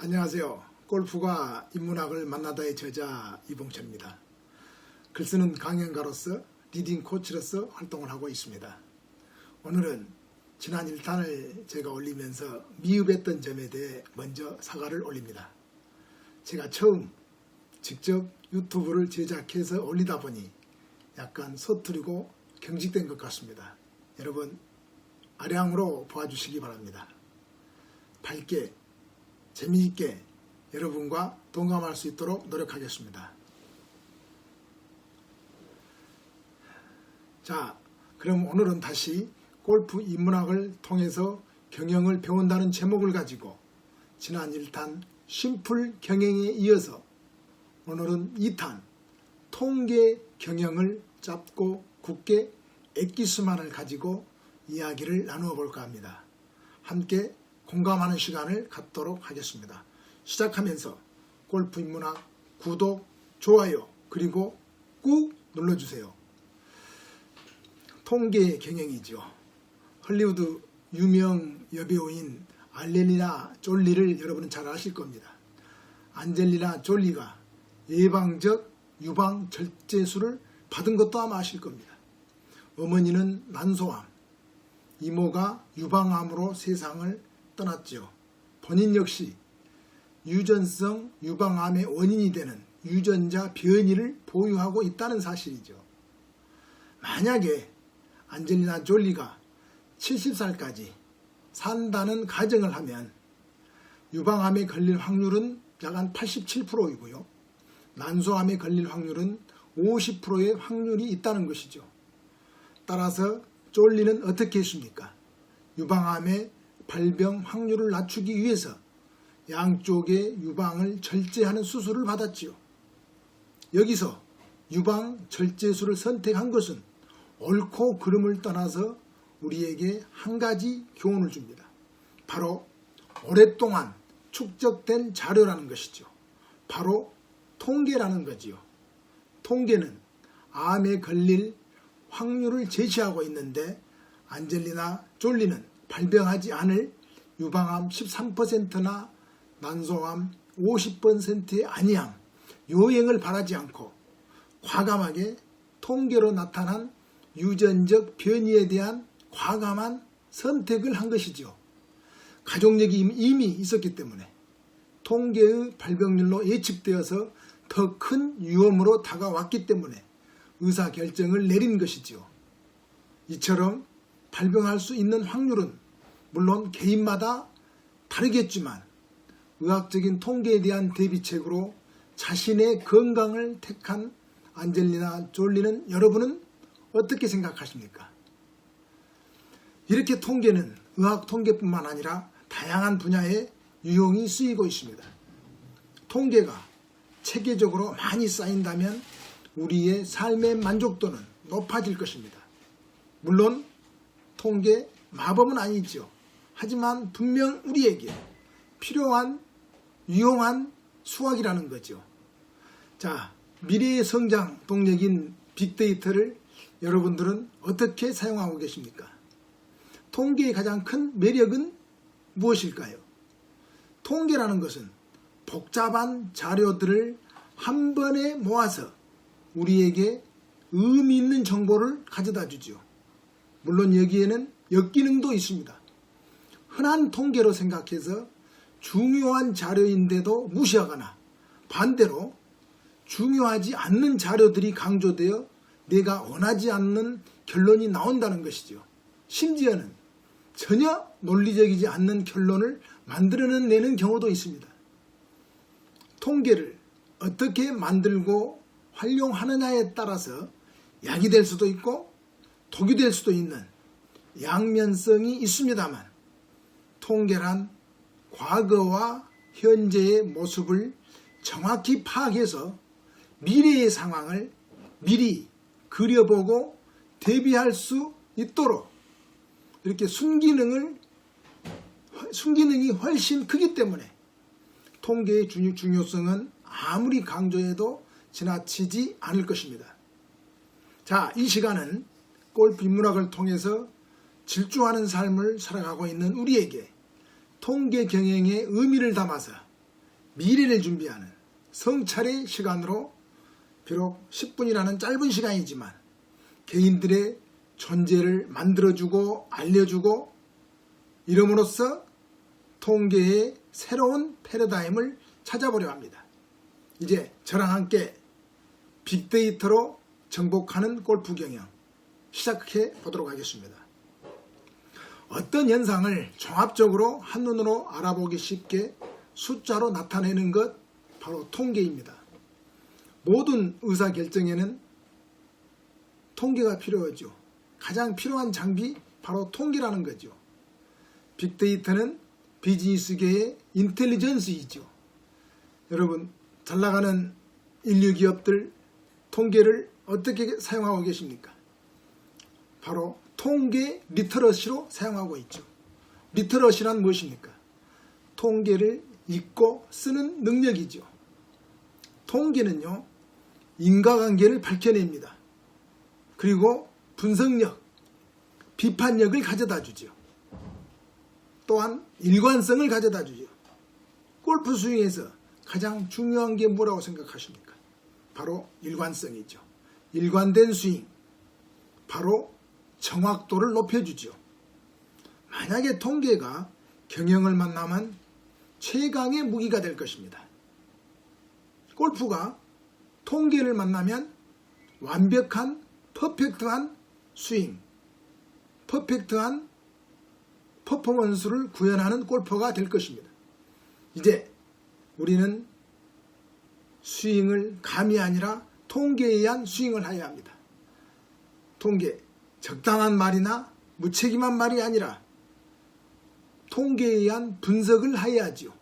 안녕하세요. 골프가 인문학을 만나다의 저자 이봉철입니다. 글쓰는 강연가로서 리딩 코치로서 활동을 하고 있습니다. 오늘은 지난 1탄을 제가 올리면서 미흡했던 점에 대해 먼저 사과를 올립니다. 제가 처음 직접 유튜브를 제작해서 올리다 보니 약간 서투르고 경직된 것 같습니다. 여러분 아량으로 봐주시기 바랍니다. 밝게 재미있게 여러분과 동감할 수 있도록 노력하겠습니다. 자, 그럼 오늘은 다시 골프 인문학을 통해서 경영을 배운다는 제목을 가지고 지난 1탄 심플 경영에 이어서 오늘은 2탄 통계 경영을 짧고 굵게 엑기스만을 가지고 이야기를 나누어 볼까 합니다. 함께 공감하는 시간을 갖도록 하겠습니다. 시작하면서 골프 인문학 구독, 좋아요 그리고 꾹 눌러주세요. 통계 경영이죠. 헐리우드 유명 여배우인 안젤리나 졸리를 여러분은 잘 아실 겁니다. 안젤리나 졸리가 예방적 유방 절제술을 받은 것도 아마 아실 겁니다. 어머니는 난소암, 이모가 유방암으로 세상을 떠났죠. 본인 역시 유전성 유방암의 원인이 되는 유전자 변이를 보유하고 있다는 사실이죠. 만약에 안젤리나 졸리가 70살까지 산다는 가정을 하면 유방암에 걸릴 확률은 약 한 87%이고요. 난소암에 걸릴 확률은 50%의 확률이 있다는 것이죠. 따라서 졸리는 어떻게 했습니까? 유방암의 발병 확률을 낮추기 위해서 양쪽의 유방을 절제하는 수술을 받았지요. 여기서 유방 절제술을 선택한 것은 옳고 그름을 떠나서 우리에게 한 가지 교훈을 줍니다. 바로 오랫동안 축적된 자료라는 것이죠. 바로 통계라는 거지요. 통계는 암에 걸릴 확률을 제시하고 있는데 안젤리나 졸리는 발병하지 않을 유방암 13%나 난소암 50%의 아니암, 요행을 바라지 않고 과감하게 통계로 나타난 유전적 변이에 대한 과감한 선택을 한 것이죠. 가족력이 이미 있었기 때문에 통계의 발병률로 예측되어서 더 큰 위험으로 다가왔기 때문에 의사결정을 내린 것이지요. 이처럼 발병할 수 있는 확률은 물론 개인마다 다르겠지만 의학적인 통계에 대한 대비책으로 자신의 건강을 택한 안젤리나 졸리는 여러분은 어떻게 생각하십니까? 이렇게 통계는 의학 통계뿐만 아니라 다양한 분야에 유용이 쓰이고 있습니다. 통계가 체계적으로 많이 쌓인다면 우리의 삶의 만족도는 높아질 것입니다. 물론 통계 마법은 아니죠. 하지만 분명 우리에게 필요한 유용한 수학이라는 거죠. 자, 미래의 성장 동력인 빅데이터를 여러분들은 어떻게 사용하고 계십니까? 통계의 가장 큰 매력은 무엇일까요? 통계라는 것은 복잡한 자료들을 한 번에 모아서 우리에게 의미 있는 정보를 가져다 주죠. 물론 여기에는 역기능도 있습니다. 흔한 통계로 생각해서 중요한 자료인데도 무시하거나 반대로 중요하지 않는 자료들이 강조되어 내가 원하지 않는 결론이 나온다는 것이죠. 심지어는 전혀 논리적이지 않는 결론을 만들어내는 경우도 있습니다. 통계를 어떻게 만들고 활용하느냐에 따라서 약이 될 수도 있고 독이 될 수도 있는 양면성이 있습니다만 통계란 과거와 현재의 모습을 정확히 파악해서 미래의 상황을 미리 그려보고 대비할 수 있도록 이렇게 순기능이 훨씬 크기 때문에 통계의 중요성은 아무리 강조해도 지나치지 않을 것입니다. 자, 이 시간은 골프 인문학을 통해서 질주하는 삶을 살아가고 있는 우리에게 통계 경영의 의미를 담아서 미래를 준비하는 성찰의 시간으로 비록 10분이라는 짧은 시간이지만 개인들의 존재를 만들어주고 알려주고 이름으로써 통계의 새로운 패러다임을 찾아보려 합니다. 이제 저랑 함께 빅데이터로 정복하는 골프 경영 시작해 보도록 하겠습니다. 어떤 현상을 종합적으로 한눈으로 알아보기 쉽게 숫자로 나타내는 것 바로 통계입니다. 모든 의사결정에는 통계가 필요하죠. 가장 필요한 장비 바로 통계라는 거죠. 빅데이터는 비즈니스계의 인텔리전스이죠. 여러분 잘나가는 인류 기업들 통계를 어떻게 사용하고 계십니까? 바로 통계 리터러시로 사용하고 있죠. 리터러시란 무엇입니까? 통계를 읽고 쓰는 능력이죠. 통계는요, 인과관계를 밝혀냅니다. 그리고 분석력, 비판력을 가져다 주죠. 또한 일관성을 가져다 주죠. 골프 스윙에서 가장 중요한 게 뭐라고 생각하십니까? 바로 일관성이죠. 일관된 스윙, 바로 정확도를 높여주죠. 만약에 통계가 경영을 만나면 최강의 무기가 될 것입니다. 골프가 통계를 만나면 완벽한 퍼펙트한 스윙, 퍼펙트한 퍼포먼스를 구현하는 골퍼가 될 것입니다. 이제 우리는 스윙을 감이 아니라 통계에 의한 스윙을 해야 합니다. 통계, 적당한 말이나 무책임한 말이 아니라 통계에 의한 분석을 해야지요.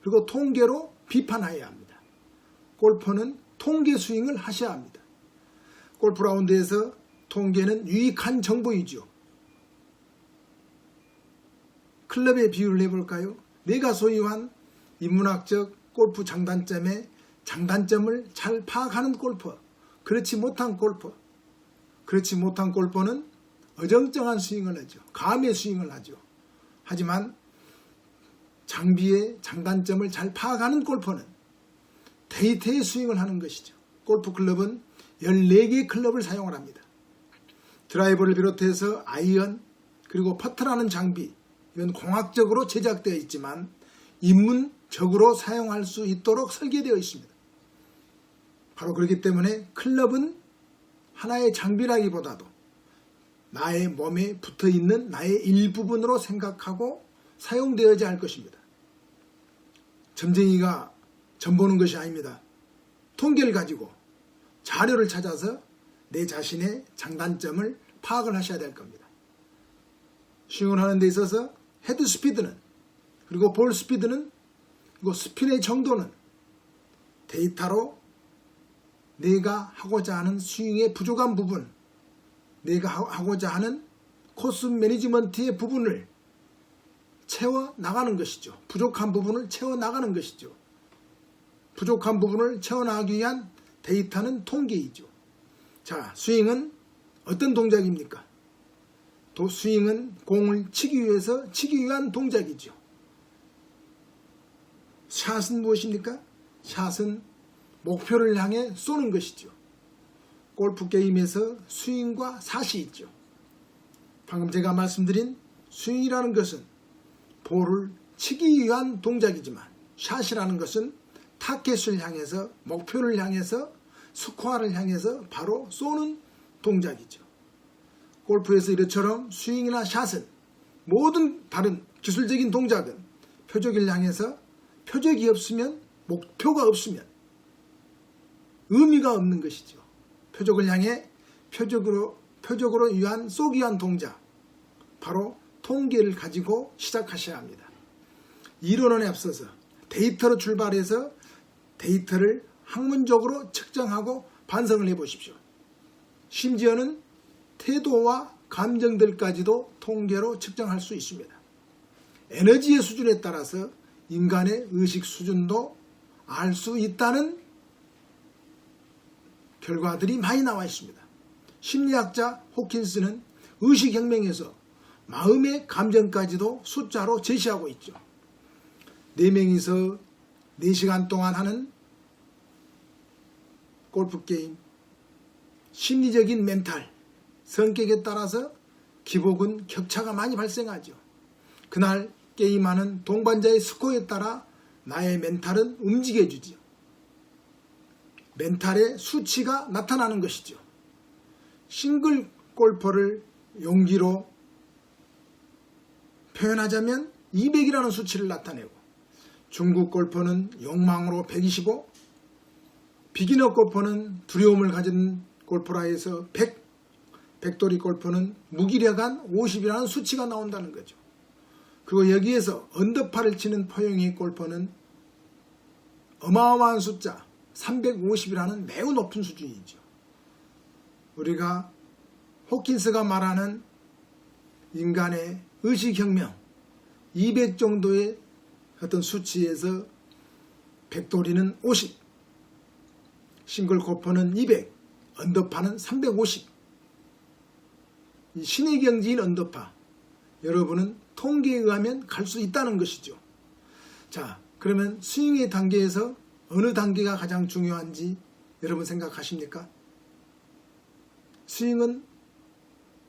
그리고 통계로 비판해야 합니다. 골퍼는 통계 스윙을 하셔야 합니다. 골프 라운드에서 통계는 유익한 정보이죠. 클럽의 비유를 해볼까요? 내가 소유한 인문학적 골프 장단점의 장단점을 잘 파악하는 골퍼, 그렇지 못한 골퍼는 어정쩡한 스윙을 하죠. 감의 스윙을 하죠. 하지만 장비의 장단점을 잘 파악하는 골퍼는 데이터의 스윙을 하는 것이죠. 골프 클럽은 14개의 클럽을 사용을 합니다. 드라이버를 비롯해서 아이언, 그리고 퍼터라는 장비, 이건 공학적으로 제작되어 있지만 입문적으로 사용할 수 있도록 설계되어 있습니다. 바로 그렇기 때문에 클럽은 하나의 장비라기보다도 나의 몸에 붙어있는 나의 일부분으로 생각하고 사용되어야 할 것입니다. 점쟁이가 점 보는 것이 아닙니다. 통계를 가지고 자료를 찾아서 내 자신의 장단점을 파악을 하셔야 될 겁니다. 스윙을 하는 데 있어서 헤드 스피드는, 그리고 볼 스피드는, 그리고 스핀의 정도는 데이터로 내가 하고자 하는 스윙의 부족한 부분, 내가 하고자 하는 코스 매니지먼트의 부분을 채워나가는 것이죠. 부족한 부분을 채워나가는 것이죠. 부족한 부분을 채워나가기 위한 데이터는 통계이죠. 자, 스윙은 어떤 동작입니까? 스윙은 공을 치기 위한 동작이죠. 샷은 무엇입니까? 샷은 목표를 향해 쏘는 것이죠. 골프 게임에서 스윙과 샷이 있죠. 방금 제가 말씀드린 스윙이라는 것은 볼을 치기 위한 동작이지만 샷이라는 것은 타켓을 향해서, 목표를 향해서, 스코어를 향해서 바로 쏘는 동작이죠. 골프에서 이처럼 스윙이나 샷은, 모든 다른 기술적인 동작은 표적을 향해서, 표적이 없으면, 목표가 없으면 의미가 없는 것이죠. 표적을 향해 표적으로 위한 쏘기 위한 동작, 바로 통계를 가지고 시작하셔야 합니다. 이론에 앞서서 데이터로 출발해서 데이터를 학문적으로 측정하고 반성을 해보십시오. 심지어는 태도와 감정들까지도 통계로 측정할 수 있습니다. 에너지의 수준에 따라서 인간의 의식 수준도 알 수 있다는 결과들이 많이 나와 있습니다. 심리학자 호킨스는 의식혁명에서 마음의 감정까지도 숫자로 제시하고 있죠. 4명이서 4시간 동안 하는 골프 게임, 심리적인 멘탈, 성격에 따라서 기복은 격차가 많이 발생하죠. 그날 게임하는 동반자의 스코어에 따라 나의 멘탈은 움직여주죠. 멘탈의 수치가 나타나는 것이죠. 싱글 골퍼를 용기로 표현하자면 200이라는 수치를 나타내고, 중국 골퍼는 욕망으로 125, 비기너 골퍼는 두려움을 가진 골퍼라 해서 100, 백돌이 골퍼는 무기력한 50이라는 수치가 나온다는 거죠. 그리고 여기에서 언더파를 치는 포용의 골퍼는 어마어마한 숫자 350이라는 매우 높은 수준이죠. 우리가 호킨스가 말하는 인간의 의식혁명 200 정도의 어떤 수치에서 백돌이는 50, 싱글 골퍼는 200, 언더파는 350. 이 신의 경지인 언더파, 여러분은 통계에 의하면 갈 수 있다는 것이죠. 자, 그러면 스윙의 단계에서 어느 단계가 가장 중요한지 여러분 생각하십니까? 스윙은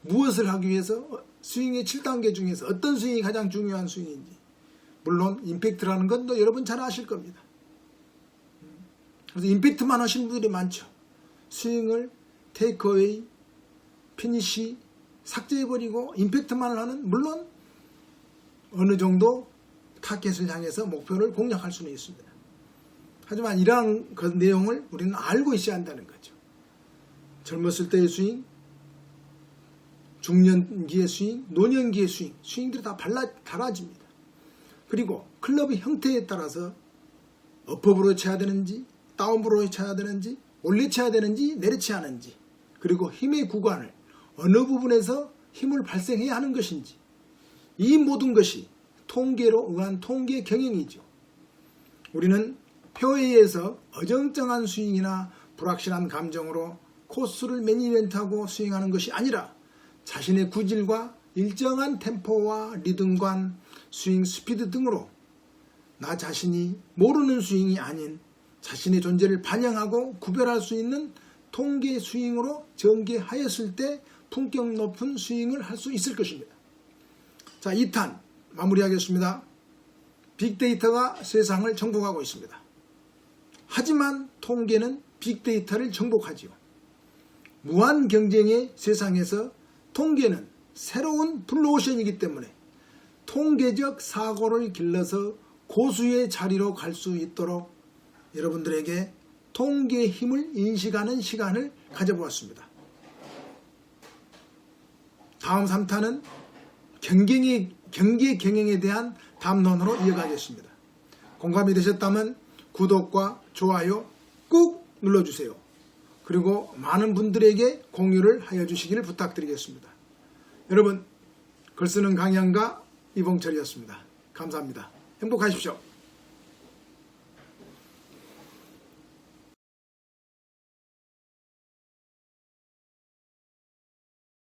무엇을 하기 위해서 스윙의 7단계 중에서 어떤 스윙이 가장 중요한 스윙인지, 물론 임팩트라는 건 또 여러분 잘 아실 겁니다. 그래서 임팩트만 하시는 분들이 많죠. 스윙을 테이크어웨이, 피니시 삭제해버리고 임팩트만을 하는, 물론 어느 정도 타겟을 향해서 목표를 공략할 수는 있습니다. 하지만 이러한 그 내용을 우리는 알고 있어야 한다는 거죠. 젊었을 때의 스윙, 중년기의 스윙, 노년기의 스윙, 스윙들이 다 달라집니다. 그리고 클럽의 형태에 따라서 업업으로 쳐야 되는지, 다운으로 쳐야 되는지, 올려 쳐야 되는지, 내려 쳐야 하는지, 그리고 힘의 구간을 어느 부분에서 힘을 발생해야 하는 것인지, 이 모든 것이 통계로 의한 통계 경영이죠. 우리는 표회에서 어정쩡한 스윙이나 불확실한 감정으로 코스를 매니지먼트하고 스윙하는 것이 아니라 자신의 구질과 일정한 템포와 리듬감, 스윙 스피드 등으로 나 자신이 모르는 스윙이 아닌 자신의 존재를 반영하고 구별할 수 있는 통계 스윙으로 전개하였을 때 품격 높은 스윙을 할 수 있을 것입니다. 자, 2탄 마무리하겠습니다. 빅데이터가 세상을 정복하고 있습니다. 하지만 통계는 빅데이터를 정복하지요. 무한 경쟁의 세상에서 통계는 새로운 블루오션이기 때문에 통계적 사고를 길러서 고수의 자리로 갈 수 있도록 여러분들에게 통계의 힘을 인식하는 시간을 가져보았습니다. 다음 3탄은 경기 경영에 대한 담론으로 이어가겠습니다. 공감이 되셨다면 구독과 좋아요 꾹 눌러주세요. 그리고 많은 분들에게 공유를 하여 주시기를 부탁드리겠습니다. 여러분, 글쓰는 강연가 이봉철이었습니다. 감사합니다. 행복하십시오.